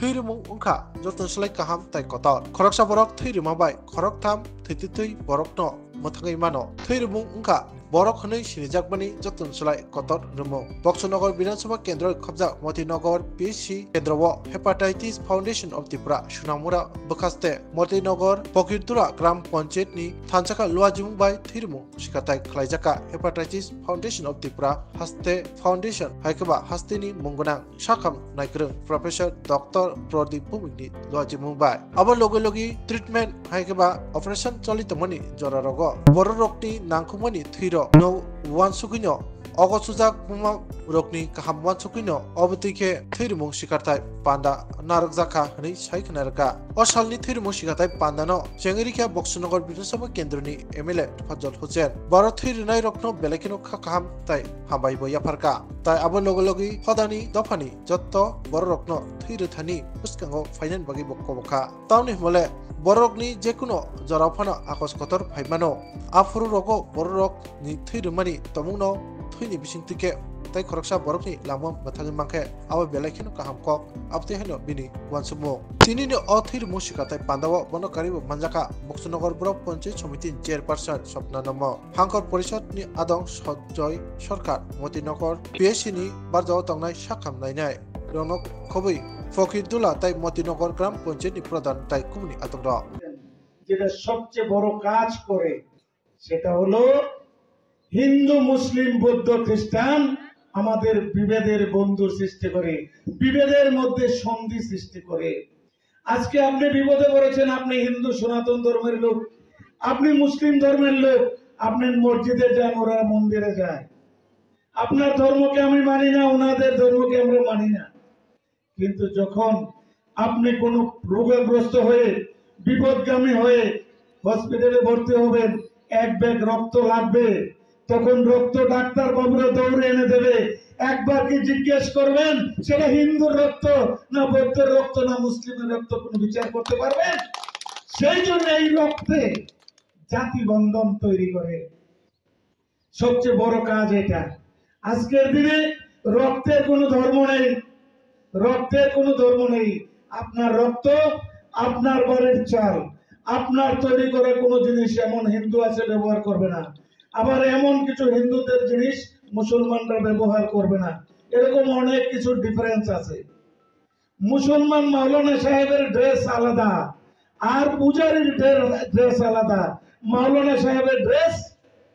थैरुमुं उंखा जतन सलाय kaham tai kotor khoroksa borok thैरुमा bai khorok tham thैtitui borok no mothangui mano थैरुमुं उंखा borok hwnui sinijak jotun salai kotor rumung Boxonagar Bidhansabha Kendra Khobja Motinagar PSC Kendro Hepatitis Foundation of Tripura Sunamura Bakaste Motinagar Pokirtura Gram Panchayat ni Thanchaka Luajimung bai thैरुमुं sikatai khlaijaka Hepatitis Foundation of Tripura Haste Foundation haikaba hasteni mungunang sakam naikrung Professor Dr. Pradeep Bhumikni Luajimung bai abo logi treatment haikaba operation cholitomani jorarogo bororokni nangkhumani thiro no one sukino Ogosujak Muma Rokni Kaham one sukino Obutike Thirumung Shikartai Panda Narakzaka Hani Shaikanaraka Oshalni Thirumung Shikatai Pandano Jengerika Boxonagar Bidhansabha Kendroni MLA Fajol Hussein Baro Thirinai Rokno Belekino Kakaham Tai Hambai Boya Parka Tai Abo Logi Hodani Dopani Jotto Borokno Thirithani Uskango Finan Bagi Bokoboka Tawni Mole Borokni Jekuno Jorafana Akos Kotor Paimano Afuru Rogo Borok ni Thirumani Tomuno Thuni Bishintike Tai Koroksa Borokni Lamam Bathangi Mangke Awa Belekino Kahamkok Abti Heno Bini Wansumo Tini no Thirumung Shikatai Pandawa Bonokari Manjaka Boxonagar Block Panchayat Samiti Chairperson Swapna Namo Hankor Porishad ni Adong Joy Sarkar Motinagar PSC ni Barjao Tongnai Sakam Nainai Ronok Khobui Fokirtula Tai Motinagar Gram Panchayat ni Pradhan Tai Kumni Atokra যেটা সবচেয়ে বড় কাজ করে সেটা হলো হিন্দু মুসলিম বৌদ্ধ খ্রিস্টান আমাদের বিভেদের বন্ধুর সৃষ্টি করে বিভেদের মধ্যে সন্ধি সৃষ্টি করে আজকে আপনি বিপদে পড়েছেন আপনি হিন্দু সনাতন ধর্মের লোক আপনি মুসলিম ধর্মের লোক আপনি মসজিদে যান ওরা মন্দিরে যায় আপনার ধর্মকে আমি মানি না ওনাদের ধর্মকে আমরা মানি না কিন্তু যখন আপনি কোনো রোগগ্রস্ত হয়ে বিপদগামী হয়ে হসপিটালে ভর্তি হবেন এক ব্যাগ রক্ত লাগবে তখন রক্ত ডাক্তার বাবুরা দৌড়ে এনে দেবে একবার কি জিজ্ঞেস করবেন সেটা হিন্দুর রক্ত না বৌদ্ধের রক্ত না মুসলিমের রক্ত কোনো বিচার করতে পারবেন সেই জন্য এই রক্তে জাতি বন্ধন তৈরি করে সবচেয়ে বড় কাজ এটা আজকের দিনে রক্তের কোনো ধর্ম নেই রক্তের কোনো ধর্ম নেই আপনার রক্ত আপনার ঘরের চাল আপনার তৈরি করা কোনো জিনিস এমন হিন্দু আছে ব্যবহার করবে না আবার এমন কিছু হিন্দুদের জিনিস মুসলমানরা ব্যবহার করবে না এরকম অনেক কিছু ডিফারেন্স আছে মুসলমান মাওলানা সাহেবের ড্রেস আলাদা আর পূজারীর ড্রেস আলাদা মাওলানা সাহেবের ড্রেস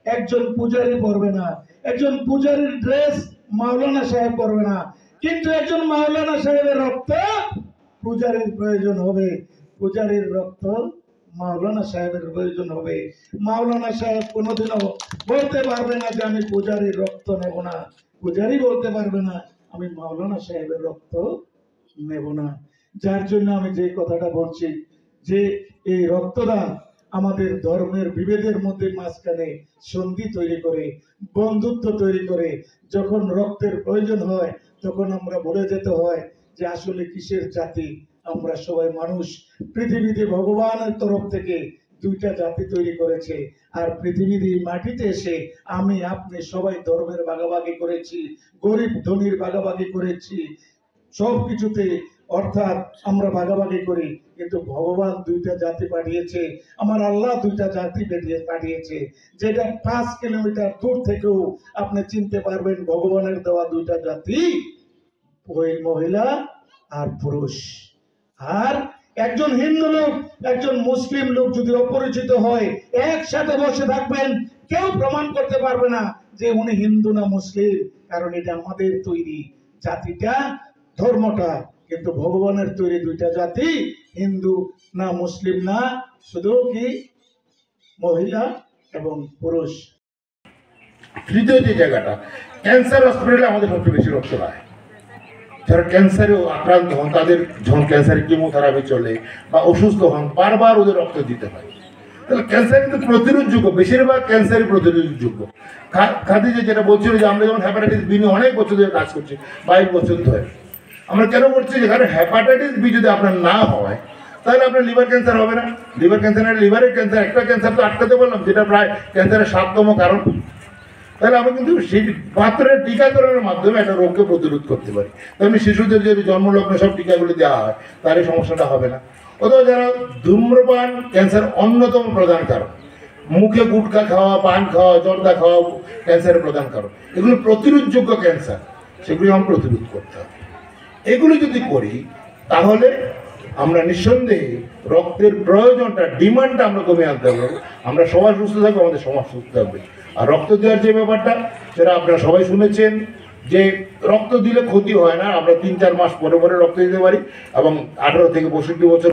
একজন পূজারী পরবে না একজন পূজারীর ড্রেস মাওলানা সাহেব পরবে না কিন্তু একজন মাওলানা সাহেবের রক্ত পূজারীর প্রয়োজন হবে পূজারীর রক্ত মাওলানা সাহেবের প্রয়োজন হবে মাওলানা সাহেব কোনোদিনও বলতে পারবে না যে আমি পূজারীর রক্ত নেব না পূজারী বলতে পারবে না আমি মাওলানা সাহেবের রক্ত নেব না যার জন্য আমি যে কথাটা বলছি যে এই রক্তদান আমাদের ধর্মের বিভেদের মধ্যে মাঝখানে সন্ধি তৈরি করে বন্ধুত্ব তৈরি করে যখন রক্তের প্রয়োজন হয় তখন আমরা বলে যেতে হয় যে আসলে কিসের জাতি আমরা সবাই মানুষ পৃথিবীতে ভগবানের তরফ থেকে দুইটা জাতি তৈরি করেছে আর পৃথিবীর মাটিতে এসে আমি আপনি সবাই ধর্মের ভাগাভাগি করেছি গরিব ধনীর ভাগাভাগি করেছি সবকিছুতে অর্থাৎ আমরা ভাগাভাগি করি কিন্তু ভগবান দুইটা জাতি পাঠিয়েছে আমার আল্লাহ দুইটা জাতি পাঠিয়েছে যেটা 5 কিলোমিটার দূর থেকেও আপনি চিনতে পারবেন ভগবানের দেওয়া দুইটা জাতি ওই মহিলা আর পুরুষ আর একজন হিন্দু লোক একজন মুসলিম লোক যদি অপরিচিত হয় একসাথে বসে থাকবেন কেউ প্রমাণ করতে পারবে না যে উনি হিন্দু না মুসলিম কারণ এটা আমাদের তৈরি জাতিটা ধর্মটা কিন্তু ভগবানের তৈরি দুইটা জাতি হিন্দু না মুসলিম না শুধু কি মহিলা এবং পুরুষ তৃতীয় যে জায়গাটা ক্যান্সার হসপিটালে আমাদের সবচেয়ে বেশি রক্ত লাগে যারা ক্যান্সারে আক্রান্ত হন তাদের যখন ক্যান্সারের কিমোথেরাপি চলে বা অসুস্থ হন বারবার ওদের রক্ত দিতে হয় তাহলে ক্যান্সার কিন্তু প্রতিরোধযোগ্য বেশিরভাগ ক্যান্সারই প্রতিরোধযোগ্য খাদিজা যেটা বলছিল যে আমরা যেমন হ্যাপাটাইটিস বি নিয়ে অনেক বছর ধরে কাজ করছি 22 বছর ধরে আমরা কেন করছি যেখানে হ্যাপাটাইটিস বি যদি আপনার না হয় তাহলে আপনার লিভার ক্যান্সার হবে না লিভার ক্যান্সার লিভারের ক্যান্সার একটা ক্যান্সার তো আটকাতে বললাম যেটা প্রায় ক্যান্সারের 7তম কারণ তাহলে আমরা কিন্তু সেই পাত্রের টিকাকরণের মাধ্যমে একটা রোগকে প্রতিরোধ করতে পারি। তেমনি শিশুদের যদি জন্মলগ্ন সব টিকাগুলি দেওয়া হয় তাহলে সমস্যাটা হবে না। অথবা যারা ধূম্রপান ক্যান্সার অন্যতম প্রধান কারণ, মুখে গুটখা খাওয়া, পান খাওয়া, জর্দা খাওয়া ক্যান্সারের প্রধান কারণ, এগুলো প্রতিরোধযোগ্য ক্যান্সার, সেগুলি আমরা প্রতিরোধ করতে হবে। এগুলো যদি করি তাহলে আমরা নিঃসন্দেহে রক্তের প্রয়োজনটা, ডিমান্ডটা আমরা কমিয়ে আনতে পারবো। আমরা সবাই সুস্থ থাকবো, আমাদের সমাজ সুস্থ থাকবে। আর রক্ত দেওয়ার যে ব্যাপারটা, সেটা আপনারা সবাই শুনেছেন যে রক্ত দিলে ক্ষতি হয় না, আমরা 3-4 মাস পরে পরে রক্ত দিতে পারি এবং 18 থেকে 65 বছর